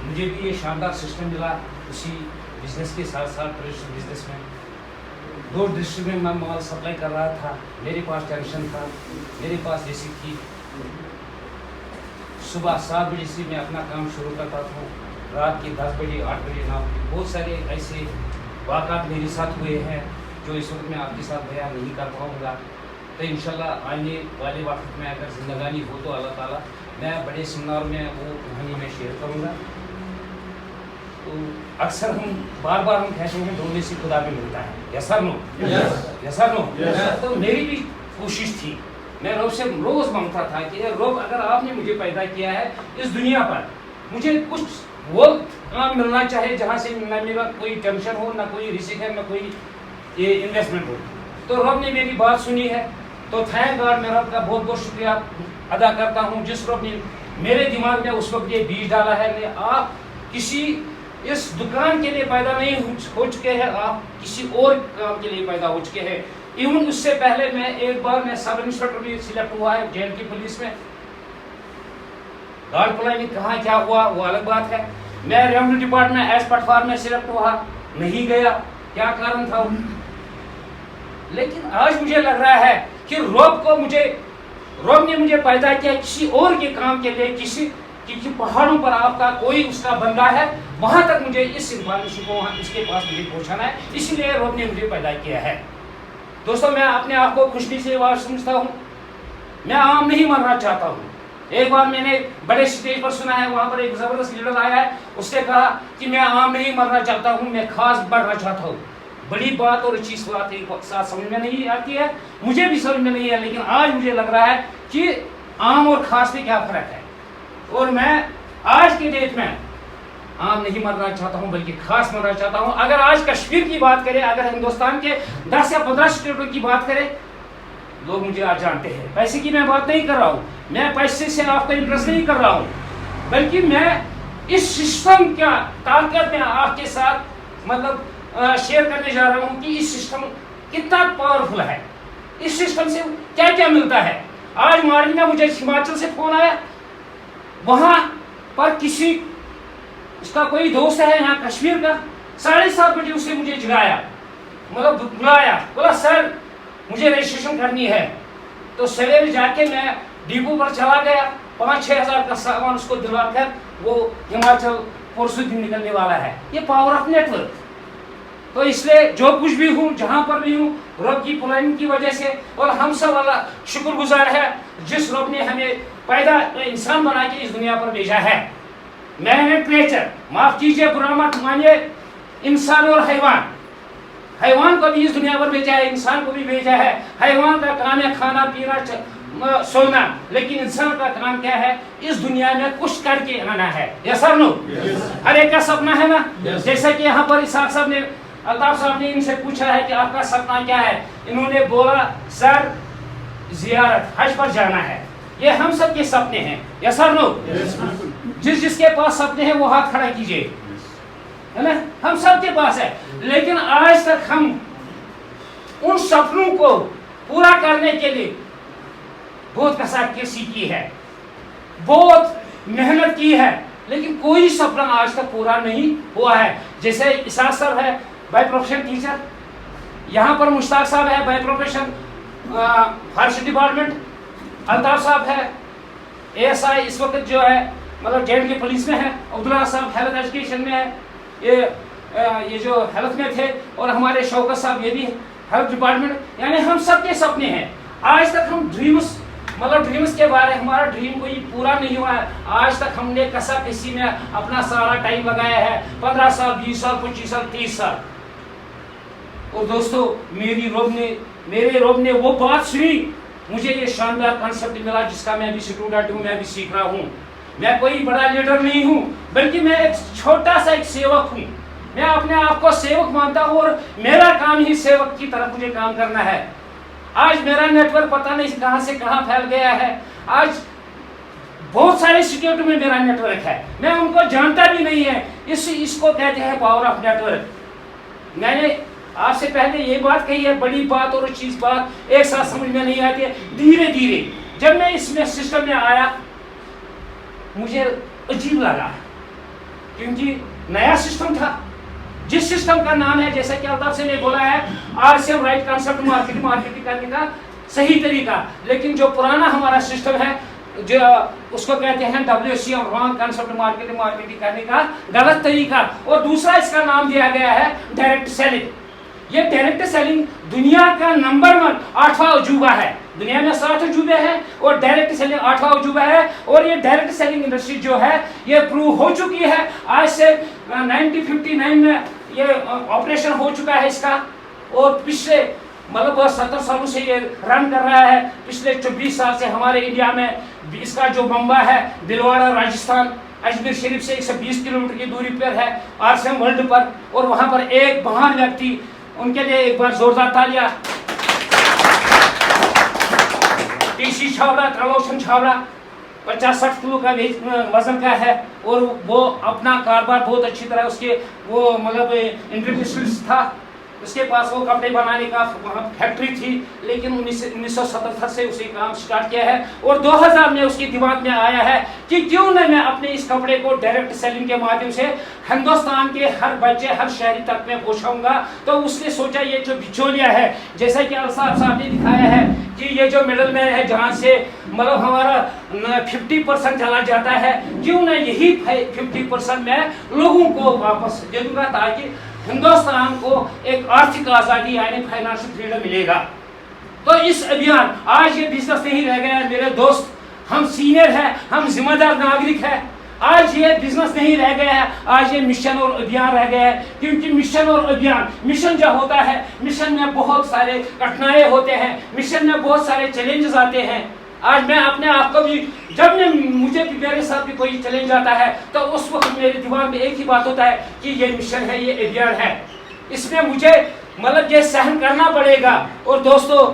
मुझे भी ये शानदार सिस्टम मिला उसी बिजनेस के साथ साथ ट्रेडिशनल बिजनेस में। 2 डिस्ट्रिक्ट में मैं माल सप्लाई कर रहा था, मेरे पास टेंशन था, मेरे पास रिसिक थी। सुबह 7 बजे से मैं अपना काम शुरू करता था, रात के 10 बजे 8 बजे 9 बजे। बहुत सारे ऐसे वाक़ात मेरे साथ हुए हैं जो इस वक्त मैं आपके साथ बयान नहीं कर पाऊँगा। तो इंशाल्लाह आने वाले वक्त में अगर ज़िंदगानी हो तो अल्लाह ताला मैं बड़े सेमिनार में वो कहानी में शेयर करूँगा। तो अक्सर हम बार बार हम कहते हैं ढूंढने से खुदा भी मिलता है, यस और नो? यस और नो? तो मेरी भी कोशिश थी, मैं रब से रोज़ मांगता था कि रब अगर आपने मुझे पैदा किया है इस दुनिया पर, मुझे कुछ वो काम मिलना चाहिए जहाँ से न मेरा कोई टेंशन हो, ना कोई रिस्क है, ना कोई ये इन्वेस्टमेंट हो। तो रब ने मेरी बात सुनी है, तो थैंक गॉड, मैं रब का बहुत बहुत शुक्रिया अदा करता हूँ जिस रब ने मेरे दिमाग में उस वक्त ये बीज डाला है। मैं आप किसी इस दुकान के लिए पैदा नहीं हो चुके हैं, आप किसी और काम के लिए पैदा हो चुके हैं। इवन उससे पहले मैं एक बार मैं सब इंस्पेक्टर भी सिलेक्ट हुआ है जेल की पुलिस में। गार्ड प्लानिंग कहाँ क्या हुआ वो अलग बात है। मैं रेवेन्यू डिपार्टमेंट एज पटवार में सिलेक्ट हुआ, नहीं गया, क्या कारण था। लेकिन आज मुझे लग रहा है कि रब ने मुझे पैदा किया किसी और के काम के लिए, किसी पहाड़ों पर आपका कोई उसका बंदा है, वहां तक मुझे इस इंफॉर्मेशन को वहां इसके पास मुझे पहुंचाना है, इसलिए रब ने मुझे पैदा किया है। दोस्तों, मैं अपने आप को खुशी से समझता हूँ, मैं आम नहीं मरना चाहता हूँ। एक बार मैंने बड़े स्टेज पर सुना है, वहां पर एक जबरदस्त लीडर आया है, उसने कहा कि मैं आम नहीं मरना चाहता हूँ, मैं खास बढ़ना चाहता हूँ। बड़ी बात और अच्छी बात एक साथ समझ में नहीं आती है, मुझे भी समझ में नहीं है, लेकिन आज मुझे लग रहा है कि आम और खास में क्या फर्क है। और मैं आज के डेट में आम नहीं मरना चाहता हूं बल्कि खास मरना चाहता हूं। अगर आज कश्मीर की बात करें, अगर हिंदुस्तान के 10 या 15 स्टेटों की बात करें, लोग मुझे आज जानते हैं। पैसे की मैं बात नहीं कर रहा हूं, मैं पैसे से आपको इंटरेस्ट नहीं कर रहा हूं, बल्कि मैं इस सिस्टम का ताकत में आपके साथ मतलब शेयर करने जा रहा हूं कि इस सिस्टम कितना पावरफुल है, इस सिस्टम से क्या क्या मिलता है। आज मॉर्निंग में मुझे हिमाचल से फोन आया, वहां पर किसी उसका कोई दोस्त है यहाँ कश्मीर का, 7:30 बजे उसने मुझे जगाया, मतलब बुलाया, बोला सर मुझे रजिस्ट्रेशन करनी है। तो सवेरे जाके मैं डिपो पर चला गया, 5-6 हज़ार का सामान उसको दिलाकर वो हिमाचल परसों दिन निकलने वाला है। ये पावर ऑफ नेटवर्क। तो इसलिए जो कुछ भी हूँ, जहाँ पर भी हूँ, रब की प्लानिंग की वजह से, और हम सब वाला शुक्रगुजार है जिस रब ने हमें पैदा इंसान बना के इस दुनिया पर भेजा है। मैंने क्रिएचर, माफ कीजिए बुरा मत मानिए, इंसान और हैवान को भी इस दुनिया पर भेजा है, इंसान को भी भेजा है। हैवान का काम है खाना पीना सोना, लेकिन इंसान का काम क्या है, इस दुनिया में कुछ करके आना है। यस और नो? हर एक का सपना है ना। जैसे कि यहाँ पर इसाक साहब ने, अल्ताफ साहब ने इनसे पूछा है कि आपका सपना क्या है, इन्होंने बोला सर जियारत, हज पर जाना है। ये हम सब के सपने हैं। यस और नो? जिसके पास सपने हैं वो हाथ खड़ा कीजिए, है ना, हम सब के पास है। लेकिन आज तक हम उन सपनों को पूरा करने के लिए बहुत कसाकसी की है, बहुत मेहनत की है, लेकिन कोई सपना आज तक पूरा नहीं हुआ है। जैसे इसाक साहब है बाय प्रोफेशन टीचर, यहाँ पर मुश्ताक साहब है by profession forest department, Altaf साहब है ASI इस वक्त जो है मतलब जेल की पुलिस में है, अब्दुल्ला साहब हेल्थ एजुकेशन में है, ये जो हेल्थ में थे, और हमारे शौकत साहब ये भी हेल्थ डिपार्टमेंट। यानी हम सब के सपने हैं। आज तक हम ड्रीम्स के बारे, हमारा ड्रीम कोई पूरा नहीं हुआ है। आज तक हमने कसाकसी में अपना सारा टाइम लगाया है, 15 साल 20 साल 25 साल 30 साल। और दोस्तों, मेरे रब ने वो बात सुनी, मुझे ये शानदार कॉन्सेप्ट मिला जिसका मैं भी स्टूडेंट हूँ, मैं भी सीख रहा हूँ। मैं कोई बड़ा लीडर नहीं हूँ, बल्कि मैं एक छोटा सा एक सेवक हूँ। मैं अपने आप को सेवक मानता हूँ और मेरा काम ही सेवक की तरफ मुझे काम करना है। आज मेरा नेटवर्क पता नहीं कहाँ से कहाँ फैल गया है। आज बहुत सारे सिक्योरिटी में मेरा नेटवर्क है, मैं उनको जानता भी नहीं है। इसको कहते हैं पावर ऑफ नेटवर्क। मैंने आपसे पहले ये बात कही है, बड़ी बात और चीज बात एक साथ समझ में नहीं आती है। धीरे धीरे जब मैं इसमें सिस्टम में आया, मुझे अजीब लगा, क्योंकि नया सिस्टम था, जिस सिस्टम का नाम है, जैसा कि अल्ताफ से ने बोला है, RCM राइट कॉन्सेप्ट मार्केटिंग करने का सही तरीका, लेकिन जो पुराना हमारा सिस्टम है जो उसको कहते हैं WCM रॉन्ग कॉन्सेप्ट मार्केटिंग करने का गलत तरीका। और दूसरा इसका नाम दिया गया है डायरेक्ट सेलिंग। ये डायरेक्ट सेलिंग दुनिया का नंबर 1 8वां अजूबा है। दुनिया में 60 अजूबे हैं और डायरेक्ट सेलिंग 8वां अजूबा है। और ये डायरेक्ट सेलिंग इंडस्ट्री जो है ये प्रूव हो चुकी है। आज से 1959 में ये ऑपरेशन हो चुका है इसका, और पिछले मतलब 70 सालों से ये रन कर रहा है। पिछले 24 साल से हमारे इंडिया में इसका जो बम्बा है दिलवाड़ा राजस्थान अजमेर शरीफ से 120 किलोमीटर की दूरी पर है RCM वर्ल्ड पर। और वहाँ पर एक महान व्यक्ति, उनके लिए एक बार जोरदार तालियां, TC छावड़ा, त्रिलोचन छावड़ा 50-60 किलो का वजन का है, और वो अपना कारोबार बहुत अच्छी तरह उसके वो मतलब इंडस्ट्रियलिस्ट था। उसके पास वो कपड़े बनाने का वहाँ फैक्ट्री थी, लेकिन 1977 से उसे काम स्टार्ट किया है। और 2000 में उसके दिमाग में आया है कि क्यों न मैं अपने इस कपड़े को डायरेक्ट सेलिंग के माध्यम से हिंदुस्तान के हर बच्चे, हर शहरी तक में पहुँचाऊंगा। तो उसने सोचा ये जो बिचौलिया है, जैसा कि अल्ताफ साहब ने दिखाया है कि ये जो मिडल मैन है जहाँ से मतलब हमारा 50% चला जाता है, क्यों न यही 50% मैं लोगों को वापस दे दूंगा, ताकि हिंदुस्तान को एक आर्थिक आज़ादी यानी फाइनेंशियल फ्रीडम मिलेगा। तो इस अभियान, आज ये बिजनेस नहीं रह गया मेरे दोस्त, हम सीनियर हैं, हम जिम्मेदार नागरिक हैं। आज ये बिजनेस नहीं रह गया है, आज ये मिशन और अभियान रह गया है। क्योंकि मिशन और अभियान, मिशन जो होता है, मिशन में बहुत सारे कठिनाई होते हैं, मिशन में बहुत सारे चैलेंजेस आते हैं। आज मैं अपने आप को भी, जब मुझे भी मेरे साथ भी कोई चैलेंज आता है तो उस वक्त मेरे दिमाग में एक ही बात होता है कि ये मिशन है, ये अभियान है, इसमें मुझे मतलब ये सहन करना पड़ेगा। और दोस्तों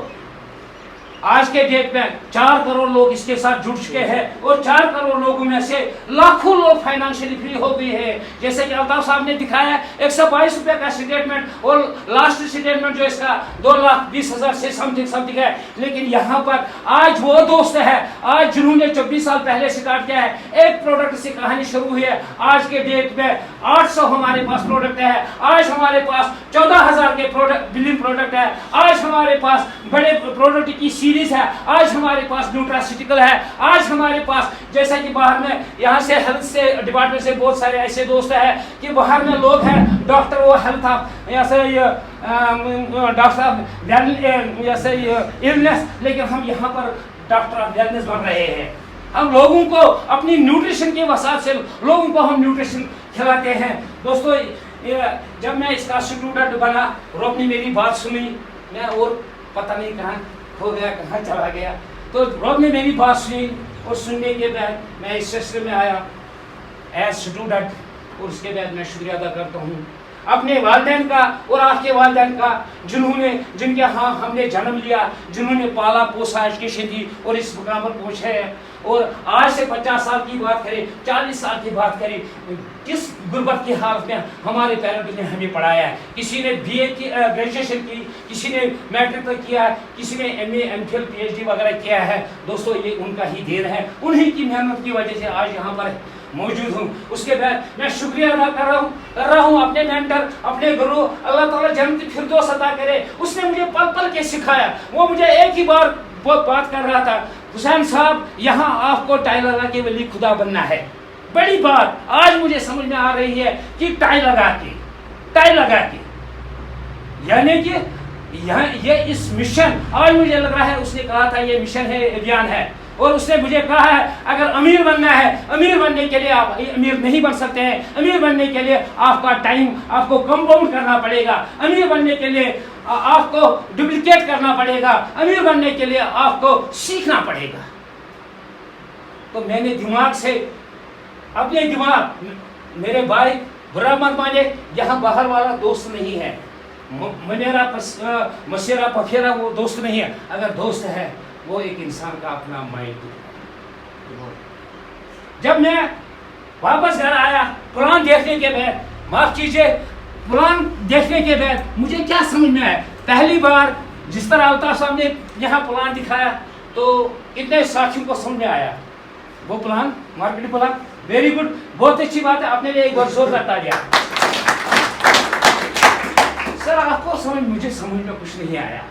आज के डेट में 4 करोड़ लोग इसके साथ जुड़ चुके हैं, और 4 करोड़ लोगों में से लाखों लोग फाइनेंशियली फ्री हो गए हैं। जैसे कि अल्ताफ साहब ने दिखाया 122 रुपए का स्टेटमेंट, और लास्ट स्टेटमेंट जो इसका 2,20,000 से समथिंग है। लेकिन यहाँ पर आज वो दोस्त है, आज जिन्होंने 24 साल पहले स्टार्ट किया है, एक प्रोडक्ट से कहानी शुरू हुई है। आज के डेट में 800 हमारे पास प्रोडक्ट है, आज हमारे पास 14,000 के बिलिंग प्रोडक्ट है, आज हमारे पास बड़े प्रोडक्ट की सीरीज है, आज हमारे पास न्यूट्रास्यूटिकल है, आज हमारे पास जैसा कि बाहर में यहाँ से हेल्थ से डिपार्टमेंट से बहुत सारे ऐसे दोस्त हैं कि बाहर में लोग हैं डॉक्टर, वो हेल्थ यहाँ से डॉक्टर जैसे इलनेस, लेकिन हम यहाँ पर डॉक्टर ऑफ वेलनेस बन रहे हैं। हम लोगों को अपनी न्यूट्रिशन के वसात से लोगों को हम न्यूट्रिशन खिलाते हैं। दोस्तों जब मैं इसका स्टूडेंट बना, रोब ने मेरी बात सुनी, मैं और पता नहीं कहाँ खो गया, कहाँ चला गया। तो रोब ने मेरी बात सुनी, और सुनने के बाद मैं इस सिलसिले में आया एज स्टूडेंट। और उसके बाद मैं शुक्रिया अदा करता हूँ अपने वालिदैन का और आपके वालिदैन का, जिनके हाँ हमने जन्म लिया, जिन्होंने पाला पोसा, एजुकेशन दी और इस मुकाम पर पहुँचे हैं। और आज से 50 साल की बात करें, 40 साल की बात करें, किस गुर्बत की हालत में हमारे पेरेंट्स ने हमें पढ़ाया है। किसी ने BA की ग्रेजुएशन की, किसी ने मैट्रिक तक किया, किसी ने MA MPhil PhD वगैरह किया है। दोस्तों ये उनका ही देन है, उन्हीं की मेहनत की वजह से आज यहाँ पर मौजूद हूँ। उसके बाद मैं शुक्रिया अदा कर रहा हूँ अपने मेंटर, अपने गुरु, अल्लाह ताला जन्नत फिरदौस अता करे। उसने मुझे पल पल के सिखाया। वो मुझे एक ही बार बात कर रहा था, हुसैन साहब यहाँ आपको टाई लगा के वली खुदा बनना है। बड़ी बात आज मुझे समझ में आ रही है कि टाई लगा के यानी कि ये इस मिशन, आज मुझे लग रहा है उसने कहा था ये मिशन है, अभियान है। और उसने मुझे कहा है अगर अमीर बनना है, अमीर बनने के लिए आप अमीर नहीं बन सकते हैं। अमीर बनने के लिए आपका टाइम आपको कंपाउंड करना पड़ेगा। अमीर बनने के लिए आपको डुप्लीकेट करना पड़ेगा। अमीर बनने के लिए आपको सीखना पड़ेगा। तो मैंने दिमाग से अपने दिमाग, मेरे भाई बुरा मत माने, यहाँ बाहर वाला दोस्त नहीं है, मशेरा पफेरा वो दोस्त नहीं है। अगर दोस्त है वो एक इंसान का अपना माइंड। जब मैं वापस घर आया प्लान देखने के बाद, माफ कीजिए, प्लान देखने के बाद मुझे क्या समझ में आया, पहली बार जिस तरह अल्ताफ साहब ने यहाँ प्लान दिखाया तो कितने साथियों को समझ में आया। वो plan marketing plan very good, बहुत अच्छी बात है, आपने एक बार जोरदार तालियां। सर आपको समझ, मुझे समझ में कुछ नहीं आया,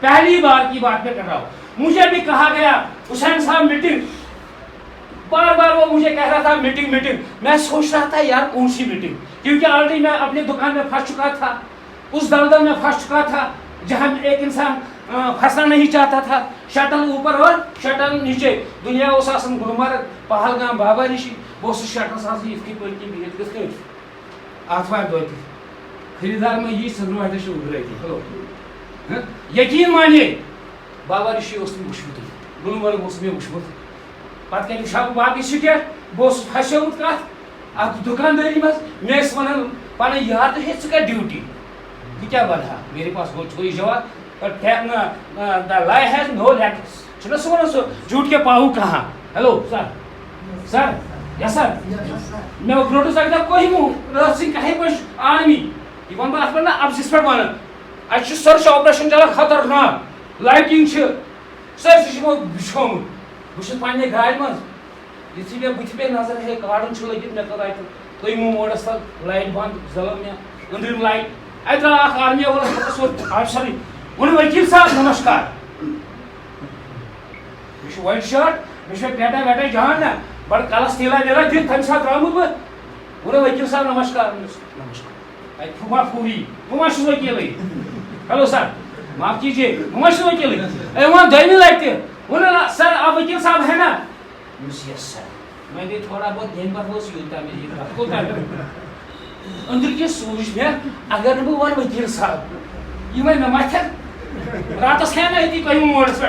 पहली बार की बात मैं कर रहा हूँ। मुझे भी कहा गया हुसैन साहब मीटिंग, बार बार वो मुझे कह रहा था मीटिंग मीटिंग, मैं सोच रहा था यार कौन सी मीटिंग, क्योंकि ऑलरेडी मैं अपनी दुकान में फंस चुका था, उस दलदल में फंस चुका था जहां एक इंसान फंसना नहीं चाहता था, शटल ऊपर और शटल नीचे, दुनिया उस आसन गुलमर्ग पहलगाम बाबा ऋषि वो शटल सास इसकी कोई की बिगत किसके आत्मा दोती खरीदार में ये सनवाइट से उड़ रही थी। हेलो यकीन मानिए बाबा ऋषि उसमें मुश्किल गुलमर्ग उसमें मुश्किल पत कर शब बाकी स्टेट बहुत फसोत कत अत दुकानदारी मज मे वन पन यार तो हे क ड्यूटी ये क्या बना मेरे पास वो कोई जवाब the lie has no legs चलो सुनो सो झूठ के पाऊ कहाँ। Hello sir sir yes sir मैं वो प्रोड्यूस सकता कोई मुँह सिंह कहीं कुछ आर्मी ये वन बात पर ना अब जिस पर वन अच्छी सर्च ऑपरेशन चला खतरनाक लाइटिंग सर वो बिछोम बहुत पे गाड़ मज यु मे बुथ पे नजर है कार्डन लगित मे कर तुम मोडस तक लाइट बंद जलन मे अंदरिम लाइट अत आर्मी ऑफिसर वन वकील साहब नमस्कार व्हाइट शर्ट मे पेटा वेटा जान ना बड़ कलस तेला वेला दिख तम सात आमुत वन वकील साहब नमस्कार नमस्कार फुमा फूरी फुमा वकील। हेलो सर माफ कीजिए फुमा वकील वहाँ दमी लटि उन्होंने सर आप वकील साहब है ना यस सर मैं भी थोड़ा बहुत दिन भर यूता मेरी अंदर के सोच में अगर बह वन वकील साहब ये मे मत रात है ना ये कहीं मोडस पे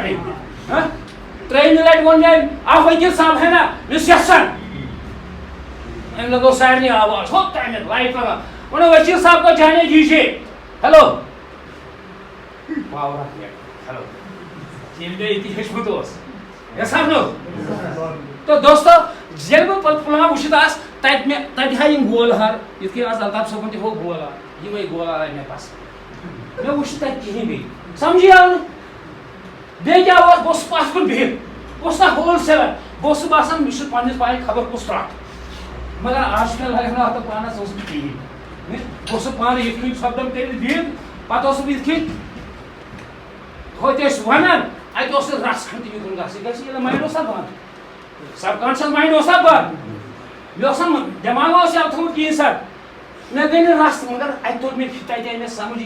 ट्रेन लट वन मैं आप वकील साहब है ना यस सर इन लगो साइड आवाज होता है लाइट लगा उन्हें वकील साहब को जाने दीजिए। हेलो हेलो तो दोस्तों जब बह पुलवामा वुचित तत गोल हार इत आज अल्ताफ सोबन तह गोल हार ये गोल हार मे पास मे वुच तक कहीं भी समझी आव बे क्या बह पास कुन बिहित ना होल सेलर बह बसान मे पे पाए खबर कुछ ट्रक मगर आज लगे ना तो पानस कहीं बह पान ये सपदम कर बिहित पे ये वन अत रस खंड तुम माइंड बंद सबकॉन्शियस माइंड बंद मे दिमाग थोत कहीं सर मे गई रस मगर अत तुल मे तय मे समझ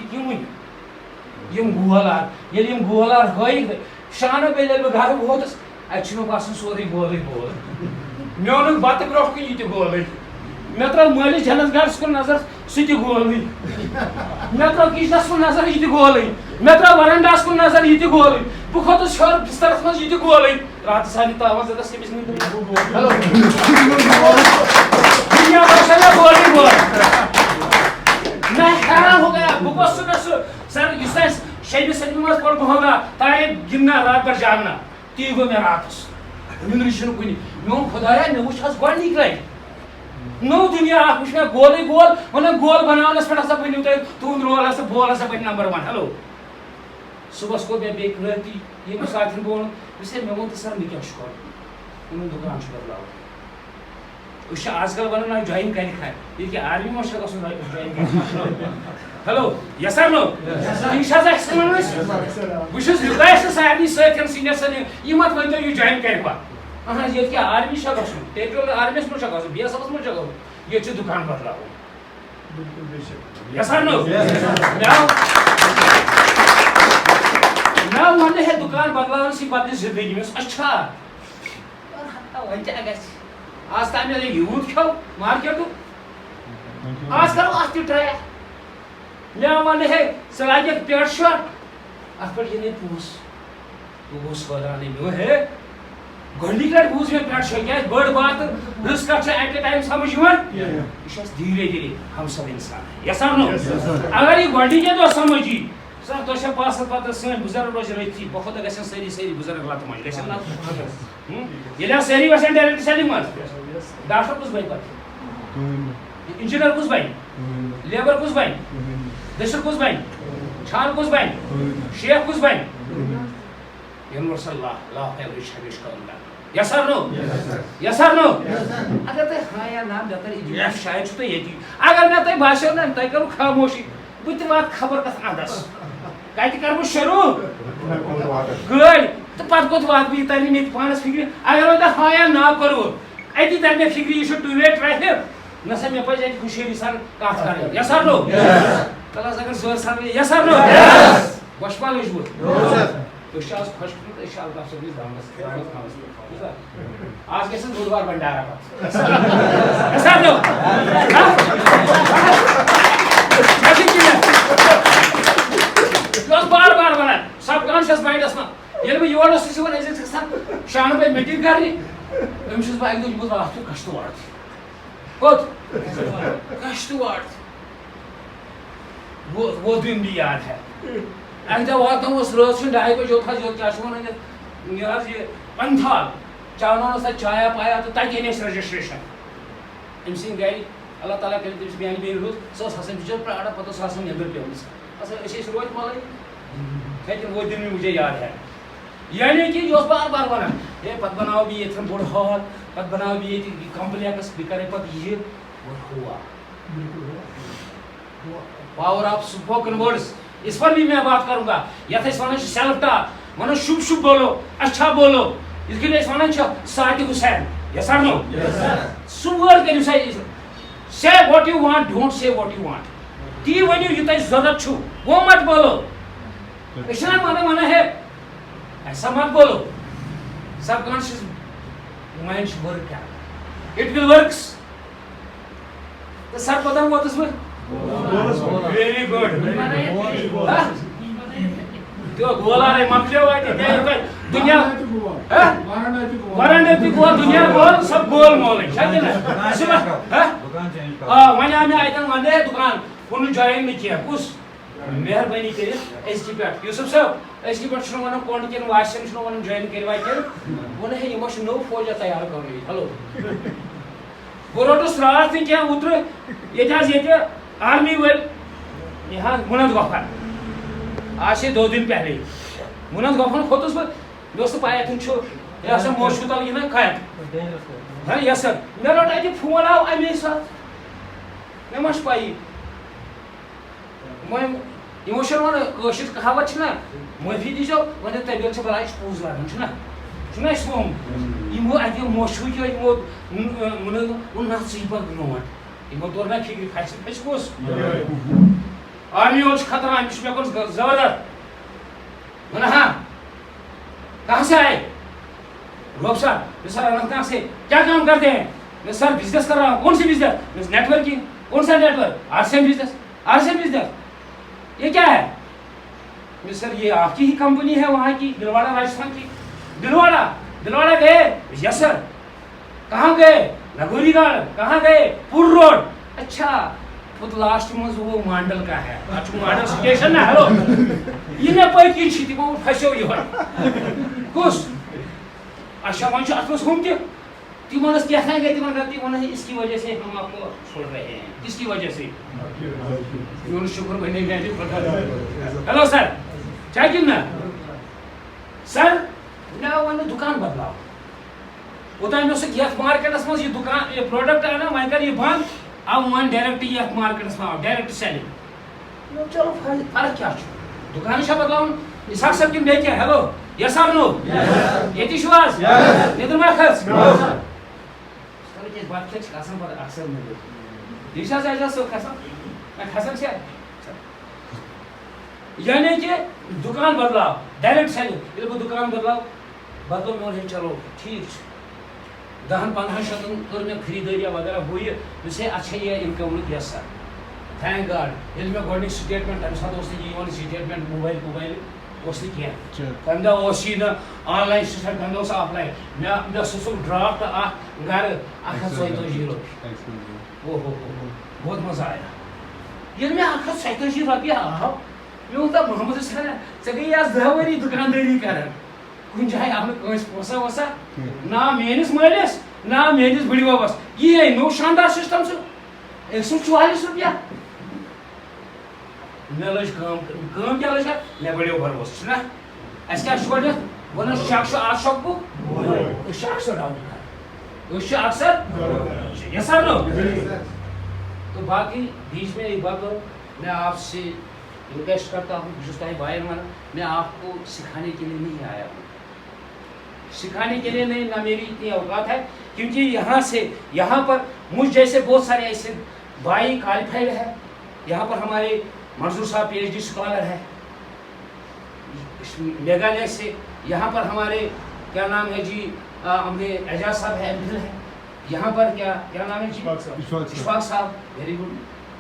यम गोलार ये गोलार हक शान पे बह घर वोतस अत बसान सोरे गोल गोल मे ओन बत ब्रो कन ये गोल मे त्रो मालिस जनस घर कुन नजर सह गोल मे त्रो किचनस कुन नजर ये गोल मे त्रो वरंडास कुन नजर ये गोल बह खोतस हर बिस्तरस मज ये गोल रात सानी तावज कमिस हेलो दुनिया भर गोल गोल मैं हैरान हो गया बह सुबह सर इस शेबी सदमी मज पड़ होगा तारे गिनना रात भर जागना ती गो मे रात निंद्र कुन मे खुदाया मे वुच गोनिक लट नो दुनिया वुच मे गोल गोल वन गोल बनावनस पे बनो तुम रोल बोल बन नंबर 1। हेलो सुबह को मे बे राती ये साथी बोल मे वो सर मे क्या कर दुकान बदलाव आजकल वन ज्वाइन कर ये आर्मी में join. Hello yes sir no बह सारे सर सीनियर सर ये मत वन ये ज्वाइन कर ये क्या आर्मी टेरिटोरियल आर्मी में बी एस एफ में ये दुकान बदलाव। यस सर नो मैं वन है दुकान बदलाव बदल जिंदगी में अच्छा वन क्या आज ताम यूथ खो मार्केट आज करो अत ट्राई मे वन है सह लाग पेट शर्ट अत पे ये पूस बह वदान मे है गोडनिक लट बूझ मे पेट शर्ट क्या बड़ बात रस कत एट ए टाइम समझ यह धीरे धीरे हम सब इंसान यस सर नो अगर ये गोडनिक दो समझी सर तो पास पे सन बुजुर्ग रोज रही बहुत गन सारी सारी बुजुर्ग लत मज गल सारी वन डायरेक्ट सेलिंग मज डॉक्टर कुछ बन पे इंजीनियर कुछ बन लेबर कुछ बन दशर कुछ बन छान कुछ बन शेख कुछ बन यूनिवर्सल लॉ ऑफ एवरेज हमेश का Yes or no? Yes or no? اگر تُہۍ ہاں یا نا مےٚ تر شاید چھُ تُہۍ ییٚتی اگر مےٚ تۄہہِ باسیو نا تۄہہِ کٔرٕو خاموشی بہٕ تہِ واتہٕ خبر کتھ اندس کتہِ کرٕ بہٕ شروٗع گٲڑۍ تہٕ پتہٕ کوٚت واتہٕ بہٕ یہِ ترِ مےٚ تہِ پانس فکرِ اگر وۄنۍ تۄہہِ ہاں یا نا کوٚروٕ اتی ترِ مےٚ فکرِ یہِ چھُ ٹوٗ وے ٹریفک نہ سا مےٚ پزِ اتہِ ہُشٲری سان کتھ کرٕنۍ yes or no کلاس اگر زور سان yes or no وشپا لٔج بہٕ أسۍ چھِ آز خۄش کٔرِتھ أسۍ چھِ الطاف صٲبنِس دعوتس پٮ۪ٹھ آز گژھِ بودوار بنڈارا پتہٕ yes or no یہ بار بار ونان سب کانشیس مائنڈس منٛز ییٚلہِ بہٕ یور اوسُس یِوان أسۍ ٲسۍ گژھان شامن پتہٕ میٖٹِنٛگ کرنہِ أمِس چھُس بہٕ اکہِ دۄہ یِمُت راتھ کیُتھ کشتٕوار کوٚت کشتٕوار وہ دن بھی یاد ہے اکہِ دۄہ واتنووُس رٲژ سٕنٛدِ 2:30 بجے اوٚت حظ یوٚت کیٛاہ چھِ وَنان یَتھ یہِ حظ یہِ پنتھال چاونووُس تَتہِ چایا پایا تہٕ تَتہِ أنۍ اَسہِ رجسٹریشن أمۍ سٕنٛدِ گرِ اللہ تعالیٰ کٔرِتھ تٔمِس میٛانہِ بیٚنہِ روٗد سۄ ٲس آسان بِچٲر پرٛاران پتہٕ ٲس آسان نیٚبرٕ پیٚمٕژ أسۍ ٲسۍ روتہِ مَلٕنۍ لیکن وہ دن بھی مجھے یاد ہے یعنی کہ یہ بار بار ونان ہے پتہٕ بناو بہٕ ییٚتٮ۪ن بوٚڑ ہال پتہٕ بناو بہٕ ییٚتہِ کمپلیکس بہٕ کرے پتہٕ یہِ اور ہوا پاور آف اسپوکن ورڈس اس پر بھی میں بات کروں گا یتھ أسۍ ونان چھِ سیلف ٹاک ونان شُب شُب بولو اچھا بولو یِتھ کٔنۍ أسۍ ونان چھِ ساقب حسین yes or no سُہ وٲرڈ کٔرِو سا say what you want don't say what you want تی ؤنِو یہِ تۄہہِ ضروٗرت چھُو وہ مت بولو أسۍ چھِنہ ونان ہے ایسا مت بولو سب کانشیس مائنڈ چھُ ؤرک کران اٹ ول ورکس تہٕ سر کوٚتن ووتُس بہٕ ویری گُڈ त्यो गोलारे मकलियो है दुनिया वाराणसी गोल दुनिया गोल सब गोल मोल है क्या ना सुबह हां वने आमे आइतन वने दुकान कोन जॉइन नहीं किया कुछ मेहरबानी करित एसटी पेट यूसुफ साहब एसटी पेट छनो वन कोन केन वाशन छनो वन जॉइन करवा के वन है इमोशन नो फौज तैयार करनी हेलो बोरोटस रात थी क्या उतर ये जास ये आर्मी वेल यहां मुनद गफर आज से 2 दिन पहले मुनद गफर खोतुस दोस्त पाया तुम छो या सब मोशु तल ये ना खाया हां यस सर मेरा टाइम फोन आओ आई मेरे साथ मैं मश पाई मैं इमोशन वन कोशिश कहावत छ ना माफी दीजो वन तबियत से बड़ा एक्सपोज लागन छ ना इसम इमो आगे मोशु के इमो मुनद उन ना सीपा नोट इमो तोर ना फिक्र खाइस फसकोस आर्मी और खतरा है इसमें कुछ जबरदस्त मना हाँ कहाँ से आए रोब सर सर अनंतनाग से क्या काम करते हैं मैं सर बिजनेस कर रहा हूँ कौन सी बिजनेस नेटवर्किंग कौन सा नेटवर्क आरसीएम बिजनेस ये क्या है सर ये आपकी ही कंपनी है वहाँ की दिलवाड़ा राजस्थान की दिलवाड़ा गए यस सर कहाँ गए लगोरी गार्ड कहाँ गए पुर रोड अच्छा वो तो लास्ट में वो मॉडल का है अच्छा मॉडल स्टेशन है हेलो ये ना पर की छी वो फंसो ये कुछ अच्छा वंश आत्मस घूम के तिमोनस क्या है गए तिमोन करती वो नहीं इसकी वजह से हम आपको छोड़ रहे हैं किसकी वजह से यून शुक्र बने गए हेलो सर क्या कितना सर ना वो दुकान बदलाओ उतना में से गिफ्ट मार्केट में ये दुकान ये प्रोडक्ट है ना मैं कर ये बंद अब वन डायरेक्ट ये मार्केट में डायरेक्ट सेलिंग चलो फर्क क्या दुकान शा बदलाउन इसाक सब की बेच हेलो यस और नो यति शुवास नेदर मा खस सर के बात के कसम पर अक्सर में दिशा से जा सो कसम मैं खसम से यानी कि दुकान बदलाओ डायरेक्ट सेलिंग ये दुकान बदलो में चलो ठीक 10-15 शतन कर में खरीदारी वगैरह हुई मुझे अच्छा ये income yes sir thank God ये मैं गॉर्डिंग स्टेटमेंट तम साथ ये स्टेटमेंट मोबाइल तम दह ना ऑनलाइन सिस्टम तम दह ऑफलाइन मैं सो ड्राफ्ट गर 147 ओ हो बहुत मजा आया ये मैं 147 रुपये आव मे वो मोहम्मद ऐ गई आज 10 वरी दुकानदारी कर कुछ जाए आपने पोसा वोसा ना मेनिस मालिस ना मेनिस बड़ी बाबस ये नो शानदार सिस्टम से 144 रुपया मे लज काम क्या लज मे बड़ो भरोस ना अस क्या छोड़ वन शक आज शक اکثر ڈاؤن کر اکثر یس سر نو. تو باقی بیچ میں ایک بات کروں, میں آپ سے ریکویسٹ کرتا ہوں, جس طرح بھائی مانا, میں آپ کو سکھانے کے لیے نہیں آیا ہوں, سکھانے کے لیے نہیں, نہ میری اتنی اوقات ہے, کیونکہ یہاں پر مجھ جیسے بہت سارے ایسے بھائی کوالیفائڈ ہے. یہاں پر ہمارے منظور صاحب پی ایچ ڈی اسکالر ہے میگھالیہ سے, یہاں پر ہمارے کیا نام ہے جی ہمارے اعجاز صاحب ہے ایم ہے, یہاں پر کیا نام ہے جی اشفاق صاحب, ویری گڈ,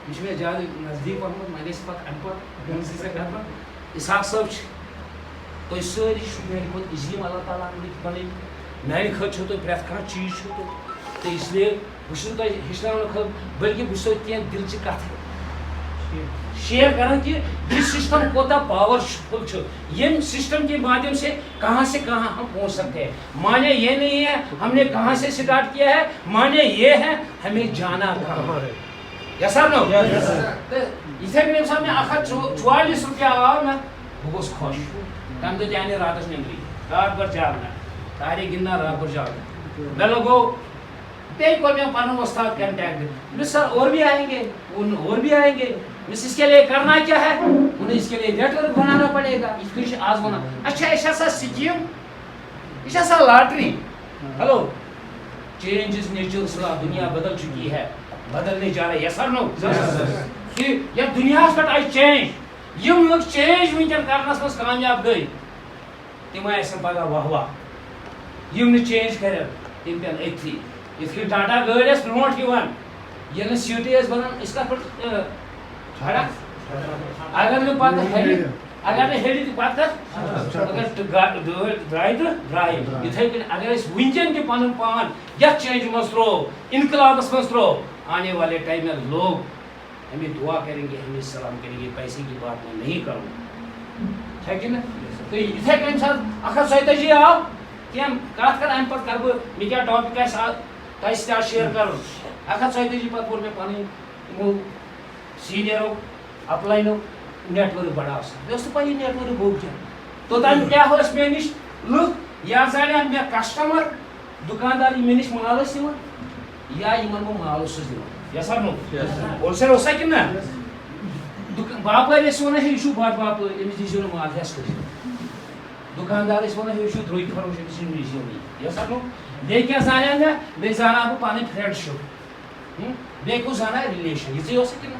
مجھ میں زیادہ نزدیک پڑھوں میں اس پتہ ان پڑھ اسحاق صاحب. تو یہ ساری میرے کھت عظیم اللہ تعالیٰ بنائی, میانہ خٲطرٕ چھو تۄہہِ پرٛٮ۪تھ کانٛہہ چیٖز چھو تۄہہِ, تو اس لیے بہٕ چھُس تۄہہِ ہیٚچھناونہٕ خٲطرٕ بلکہ بہٕ چھُسو کینٛہہ دِلچہِ کتھٕ شیئر کران کہ یہ سسٹم کوتا پاورفل چھُ, یم سسٹم کے مادھیم سے کہاں ہم پہنچ سکتے ہیں. معنی یہ نہیں ہے ہم نے کہاں سے اسٹارٹ کیا ہے, معنی یہ ہے ہمیں جانا کہاں ہے. یس سر نو. اتھے کن ییٚمہِ ساتہٕ مےٚ 144 رۄپیہِ آو نا, بہٕ گوٚوُس خۄش. تمہِ دۄہ تہِ آے نہٕ راتس نیٚنٛدرٕے, رات بھر جاگنا, تارے گِنٛدنا رات بھر جاگنا. مےٚ لگو بیٚیہِ کوٚر مےٚ پنُن وۄستاد کنٹیکٹ, سر اور بھی آئیں گے, اور بھی آئیں گے, اس کے لیے کرنا کیا ہے, انہیں اس کے لیے نیٹ ورک بنانا پڑے گا. اس کو آج بنا اچھا یہ سا سکیم, یہ سا lottery. Hello, change is natural law, دنیا بدل چکی ہے, بدلنے جا رہے. یس اور نو, کہ یہ دنیا پہ آئی چینج, یم لوگ چینج ونکن کرنس مز کامیاب گئی تم آسن پگہ واہ واہ, یم نے چینج کر تم پین اتھی. یتھ ٹاٹا گاڑی ٲس برونٛٹھ یِوان, ییٚلہِ نہٕ سیٖٹٕے ٲسۍ بنان أسۍ کتھ پٮ۪ٹھ کھڑا, اگر نہٕ پتہٕ ہیٚرِ, اگر نہٕ ہیٚرِ تہِ پتہٕ اگر درٛاے تہٕ درٛاے. یِتھَے کٔنۍ اگر أسۍ وٕنکٮ۪ن تہِ پنُن پان یتھ چینجہِ منٛز ترٛوو, انقلابس منٛز ترٛوو, آنے والے ٹائم میں لوگ ہمیں دعا کریں گے, ہمیں سلام کریں گے, پیسے کی بات میں نہیں کروں, ہے کہ نا. تو یِتھَے کٔنۍ ساتہٕ 147 آو, کینٛہہ کتھ کر امہِ پتہٕ کرٕ بہٕ, مےٚ کیٛاہ ٹاپِک آسہِ تۄہہِ سۭتۍ آز شیر کرُن. 147 پتہٕ کوٚر مےٚ پنٕنۍ یِمو سیٖنیرو اپلاینو نیٹ ورک بڑھاوسا, مےٚ ٲس نہٕ پَیی نیٹ ورک گوٚو کیٛاہ. توٚتام کیٛاہ ٲسۍ مےٚ نِش لُکھ, یا زانن مےٚ کسٹمر دُکاندار یِم مےٚ نِش مال ٲسۍ نِوان, یا یِمن بہٕ مال اوسُس دِوان. یس سر نو, ہول سیل اوسا کِنہٕ نہ, باپٲرۍ ٲسۍ ونان ہے یہِ چھُ بَڑٕ باپٲرۍ, أمِس دیٖزیو نہٕ مال ہٮ۪س کٔرِتھ. دُکاندار ٲسۍ ونان ہے یہِ چھُ درٛوٚگۍ فروش, أمِس نیٖزیو نہٕ. یس سر نو. بیٚیہِ کیٛاہ زانان مےٚ, بیٚیہِ زانان بہٕ پنٕنۍ فرینڈشِپ, بیٚیہِ کُس زانان رِلیشن. یِژٕے اوسا کِنہٕ نہ.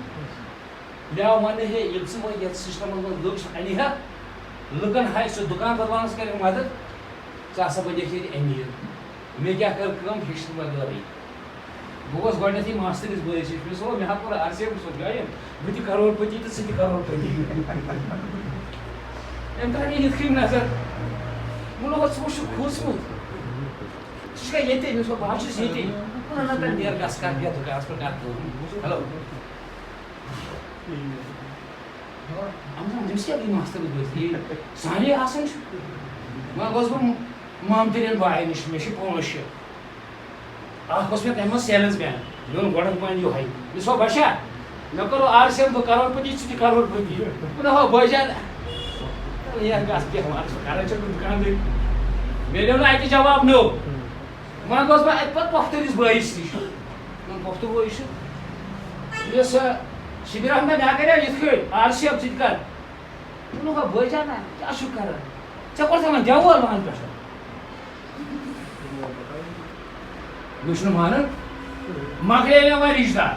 مےٚ آو وننہٕ ہے ییٚلہِ ژٕ وۄنۍ یتھ سسٹمس منٛز لُکھ اَنہِ ہا, لُکن ہایہِ سُہ دُکان بدلاونس کرِ مدد, ژٕ ہسا بنیکھ ییٚتہِ أمیٖر. مےٚ کیٛاہ کٔر کٲم, ہیٚچھنہٕ بغٲرٕے. بہٕ گوس گۄڈنیٚتھٕے ماستٕرِس بٲیِس نِش, مےٚ دوٚپ مےٚ ہا کوٚر آر سی ایف جویِن, بہٕ تہِ کروڑ پتی تہٕ ژٕ تہِ کروڑ پتی. أمۍ ترٛٲے مےٚ یِتھ کٔنۍ نظر, مےٚ دوٚپُس ژٕ وٕچھ چھُکھ کھوٗژمُت, ژٕ چھُکھا ییٚتے, مےٚ دوٚپ بہٕ ہا چھُس ییٚتے. نہ نہ تَتہِ نیرٕ گژھ کر بیٚہہ دُکانس پٮ۪ٹھ کر کٲم. ہیلو, أمِس کیٛاہ گٔے ماستٕرِس بٲیِس, یہِ سانے آسان چھُ. وۄنۍ گوٚس بہٕ مامتٕرٮ۪ن بایَن نِش, مےٚ چھِ 5-6, اکھ اوس مےٚ تَمہِ منٛز سیلٕز مین, مےٚ اوٚن گۄڈٕ پانہٕ یِہوٚے. مےٚ دوٚپ بچا مےٚ کوٚر آر سی ایف, بہٕ کروڑ پتی, ژٕ تہِ کروڑ پتی. بہٕ دَپہو بٲے جان نیرٕ گژھ بیٚہہ, وَلہٕ ژٕ کران چھُکھ دُکاندٲری. مِلیو نہٕ اَتہِ جواب نو. وۄنۍ گوس بہٕ اَتہِ پتہٕ پۄپھتٕرِس بٲیِس نِش, پۄپھتُر بوے چھُ, مےٚ سا شبیر احمد مےٚ کریو یِتھ کٔنۍ آر سی ایف, ژٕ تہِ کر. بہٕ دوٚپہا بٲے جانا کیٛاہ چھُکھ کران, ژےٚ کوٚر تھاوان دیوار وان پٮ۪ٹھ. مےٚ چھُنہٕ مانان, مۄکلے مےٚ وۄنۍ رِشتہٕ دار,